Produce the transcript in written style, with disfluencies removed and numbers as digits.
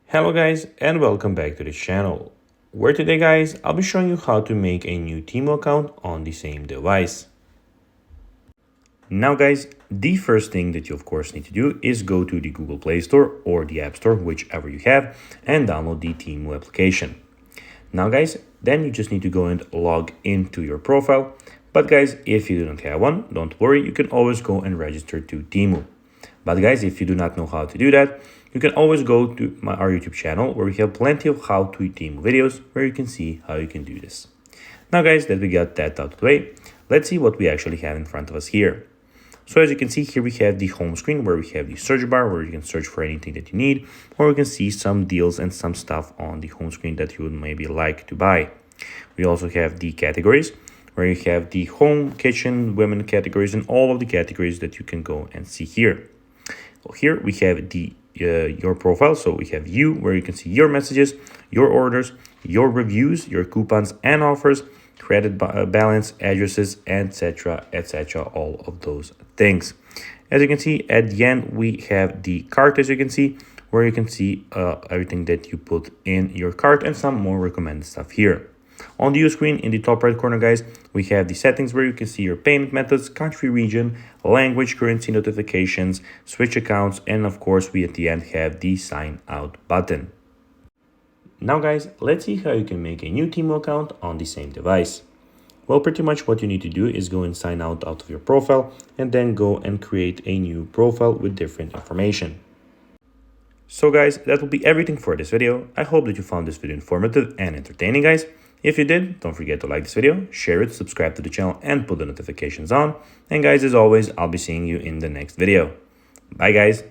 Hello guys and welcome back to this channel, where today guys I'll be showing you how to make a new Temu account on the same device. Now guys, the first thing that you of course need to do is go to the Google Play Store or the App Store, whichever you have, and download the Temu application. Now guys, then you just need to go and log into your profile. But guys, if you do not have one, don't worry, you can always go and register to Temu. But guys, if you do not know how to do that, you can always go to our YouTube channel, where we have plenty of how to Temu videos where you can see how you can do this. Now guys, that we got that out of the way, let's see what we actually have in front of us here. So as you can see here, we have the home screen where we have the search bar where you can search for anything that you need, or we can see some deals and some stuff on the home screen that you would maybe like to buy. We also have the categories where you have the home, kitchen, women categories, and all of the categories that you can go and see here. Well, here we have the your profile. So we have you, where you can see your messages, your orders, your reviews, your coupons and offers, credit balance, addresses, etc, etc, all of those things. As you can see at the end, we have the cart, as you can see, where you can see everything that you put in your cart and some more recommended stuff here. On the view screen in the top right corner guys, we have the settings where you can see your payment methods, country, region, language, currency, notifications, switch accounts, and of course we at the end have the sign out button. Now guys, let's see how you can make a new Temu account on the same device. Well, pretty much what you need to do is go and sign out of your profile and then go and create a new profile with different information. So guys, that will be everything for this video. I hope that you found this video informative and entertaining guys. If you did, don't forget to like this video, share it, subscribe to the channel, and put the notifications on. And guys, as always, I'll be seeing you in the next video. Bye guys.